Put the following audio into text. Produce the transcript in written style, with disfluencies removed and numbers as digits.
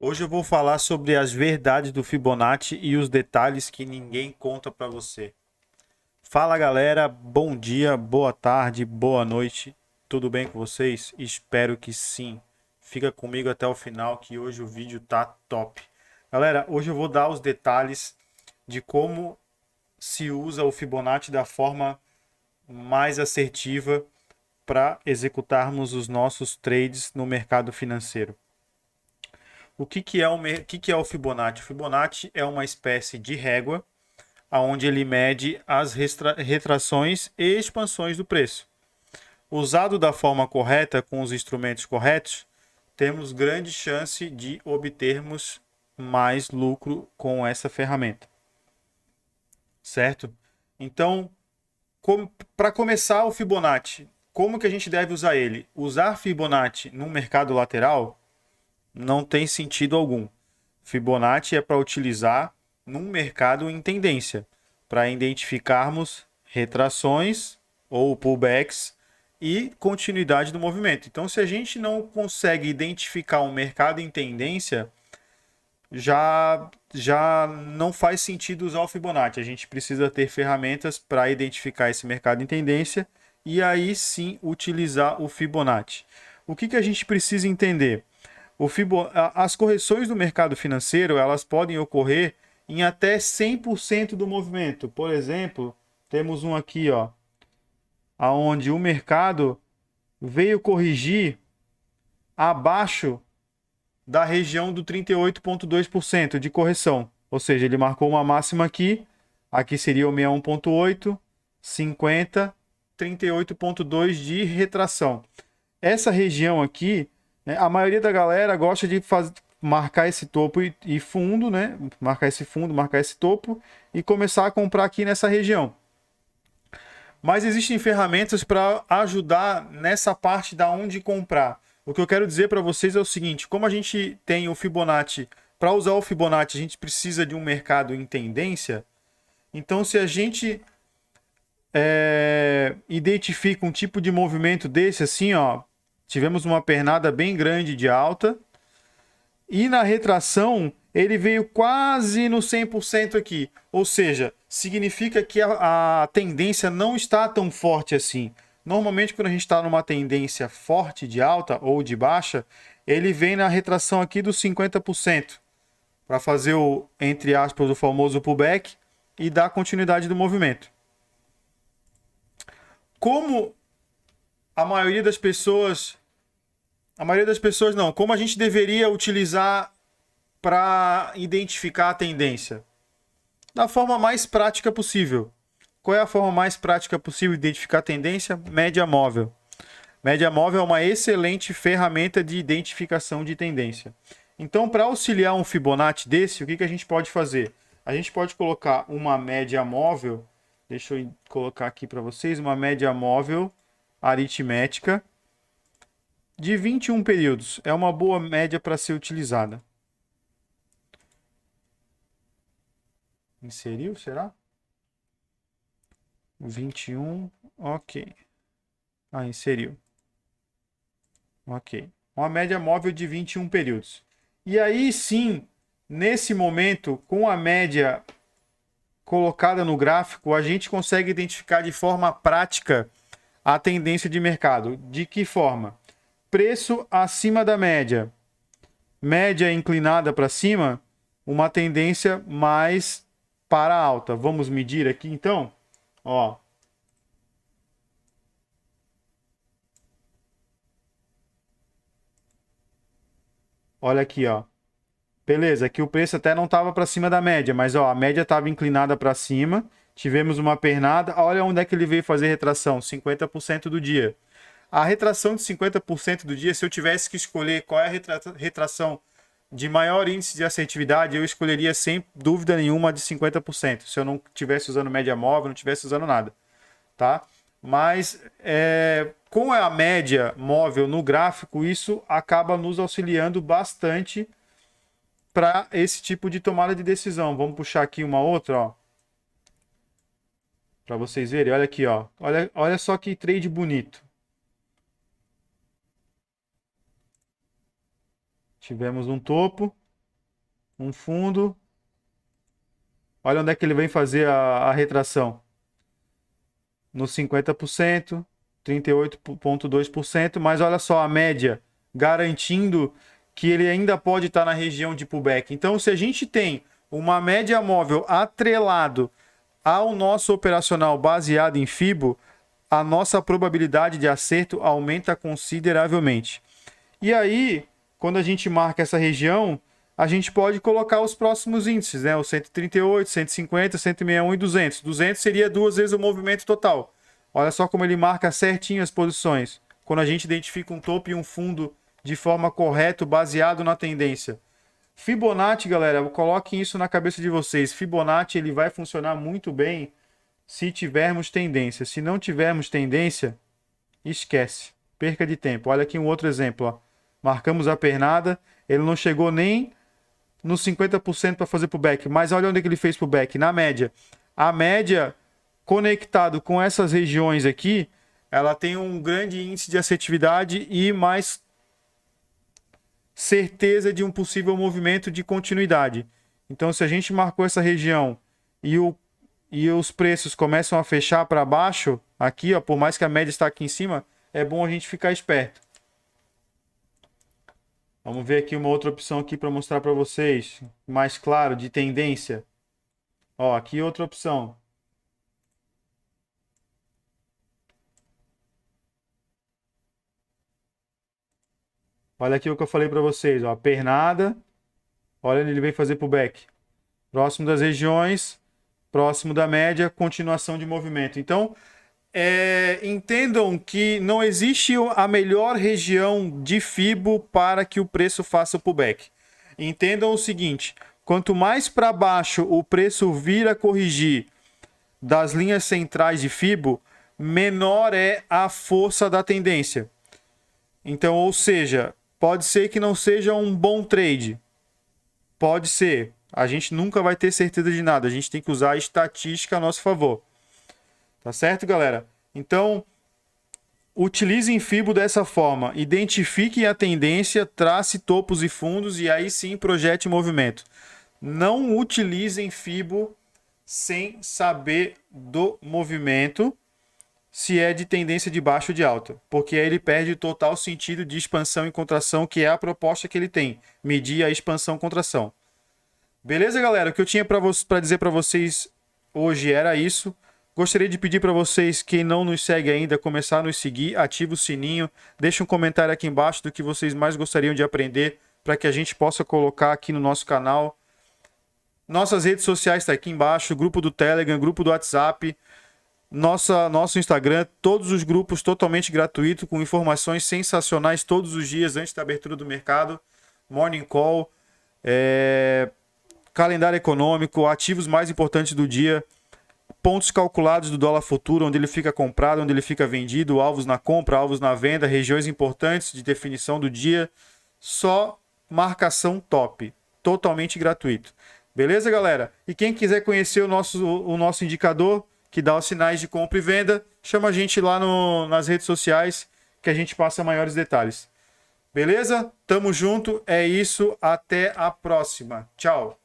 Hoje eu vou falar sobre as verdades do Fibonacci e os detalhes que ninguém conta para você. Fala galera, bom dia, boa tarde, boa noite. Tudo bem com vocês? Espero que sim. Fica comigo até o final que hoje o vídeo tá top. Galera, hoje eu vou dar os detalhes de como se usa o Fibonacci da forma mais assertiva para executarmos os nossos trades no mercado financeiro. O que é o Fibonacci? O Fibonacci é uma espécie de régua onde ele mede as retrações e expansões do preço. Usado da forma correta, com os instrumentos corretos, temos grande chance de obtermos mais lucro com essa ferramenta, certo? Então, para começar o Fibonacci, como que a gente deve usar ele? Usar Fibonacci no mercado lateral não tem sentido algum. Fibonacci é para utilizar num mercado em tendência, para identificarmos retrações ou pullbacks e continuidade do movimento. Então, se a gente não consegue identificar um mercado em tendência, já não faz sentido usar o Fibonacci. A gente precisa ter ferramentas para identificar esse mercado em tendência e aí sim utilizar o Fibonacci. O que a gente precisa entender? As correções do mercado financeiro elas podem ocorrer em até 100% do movimento. Por exemplo, temos um aqui, ó, aonde o mercado veio corrigir abaixo da região do 38,2% de correção. Ou seja, ele marcou uma máxima aqui, aqui seria o 61,8, 50, 38,2 de retração. Essa região aqui, né, a maioria da galera gosta de marcar esse topo e fundo, né? Marcar esse fundo, marcar esse topo e começar a comprar aqui nessa região. Mas existem ferramentas para ajudar nessa parte da onde comprar. O que eu quero dizer para vocês é o seguinte: como a gente tem o Fibonacci, para usar o Fibonacci a gente precisa de um mercado em tendência. Então, se a gente identifica um tipo de movimento desse, assim, ó, tivemos uma pernada bem grande de alta e na retração ele veio quase no 100% aqui. Ou seja, significa que a tendência não está tão forte assim. Normalmente, quando a gente está numa tendência forte de alta ou de baixa, ele vem na retração aqui dos 50% para fazer o, entre aspas, o famoso pullback e dar continuidade do movimento. Como a maioria das pessoas, não, como a gente deveria utilizar para identificar a tendência? Da forma mais prática possível. Qual é a forma mais prática possível de identificar a tendência? Média móvel. Média móvel é uma excelente ferramenta de identificação de tendência. Então, para auxiliar um Fibonacci desse, o que a gente pode fazer? A gente pode colocar uma média móvel, deixa eu colocar aqui para vocês, uma média móvel aritmética de 21 períodos. É uma boa média para ser utilizada. Inseriu, será? 21, ok. Ah, inseriu. Ok. Uma média móvel de 21 períodos. E aí sim, nesse momento, com a média colocada no gráfico, a gente consegue identificar de forma prática a tendência de mercado. De que forma? Preço acima da média. Média inclinada para cima, uma tendência mais para alta. Vamos medir aqui então? Ó, olha aqui, ó. Beleza, aqui o preço até não estava para cima da média, mas ó, a média estava inclinada para cima. Tivemos uma pernada. Olha onde é que ele veio fazer retração: 50% do dia. A retração de 50% do dia, se eu tivesse que escolher qual é a retração de maior índice de assertividade, eu escolheria sem dúvida nenhuma de 50%. Se eu não estivesse usando média móvel, não estivesse usando nada, tá? Mas com a média móvel no gráfico, isso acaba nos auxiliando bastante para esse tipo de tomada de decisão. Vamos puxar aqui uma outra, ó, para vocês verem. Olha aqui, ó. Olha só que trade bonito. Tivemos um topo, um fundo. Olha onde é que ele vem fazer a retração. No 50%, 38,2%, mas olha só a média, garantindo que ele ainda pode estar na região de pullback. Então, se a gente tem uma média móvel atrelado ao nosso operacional baseado em FIBO, a nossa probabilidade de acerto aumenta consideravelmente. E aí, quando a gente marca essa região, a gente pode colocar os próximos índices, né? O 138, 150, 161 e 200. 200 seria 2 vezes o movimento total. Olha só como ele marca certinho as posições. Quando a gente identifica um topo e um fundo de forma correta, baseado na tendência. Fibonacci, galera, coloquem isso na cabeça de vocês. Fibonacci ele vai funcionar muito bem se tivermos tendência. Se não tivermos tendência, esquece. Perca de tempo. Olha aqui um outro exemplo. Ó. Marcamos a pernada. Ele não chegou nem nos 50% para fazer pullback. Mas olha onde é que ele fez pullback. Na média. A média, conectado com essas regiões aqui, ela tem um grande índice de assertividade e mais certeza de um possível movimento de continuidade. Então, se a gente marcou essa região e os preços começam a fechar para baixo, aqui, ó, por mais que a média está aqui em cima, é bom a gente ficar esperto. Vamos ver aqui uma outra opção aqui para mostrar para vocês, mais claro, de tendência. Ó, aqui outra opção. Olha aqui o que eu falei para vocês, ó, pernada. Olha, ele veio fazer pullback. Próximo das regiões, próximo da média, continuação de movimento. Então, entendam que não existe a melhor região de FIBO para que o preço faça o pullback. Entendam o seguinte, quanto mais para baixo o preço vir a corrigir das linhas centrais de FIBO, menor é a força da tendência. Então, ou seja, pode ser que não seja um bom trade. Pode ser. A gente nunca vai ter certeza de nada. A gente tem que usar a estatística a nosso favor. Tá certo, galera? Então, utilizem FIBO dessa forma. Identifiquem a tendência, trace topos e fundos e aí sim projete movimento. Não utilizem FIBO sem saber do movimento, se é de tendência de baixo ou de alta, porque aí ele perde o total sentido de expansão e contração, que é a proposta que ele tem, medir a expansão e contração. Beleza, galera? O que eu tinha para dizer para vocês hoje era isso. Gostaria de pedir para vocês, quem não nos segue ainda, começar a nos seguir, ativa o sininho, deixa um comentário aqui embaixo do que vocês mais gostariam de aprender, para que a gente possa colocar aqui no nosso canal. Nossas redes sociais estão aqui embaixo, grupo do Telegram, grupo do WhatsApp, nosso Instagram, todos os grupos totalmente gratuitos, com informações sensacionais todos os dias antes da abertura do mercado, Morning Call, calendário econômico, ativos mais importantes do dia, pontos calculados do dólar futuro, onde ele fica comprado, onde ele fica vendido, alvos na compra, alvos na venda, regiões importantes de definição do dia, só marcação top, totalmente gratuito. Beleza, galera? E quem quiser conhecer o nosso indicador, que dá os sinais de compra e venda, chama a gente lá nas redes sociais, que a gente passa maiores detalhes. Beleza? Tamo junto, é isso, até a próxima. Tchau!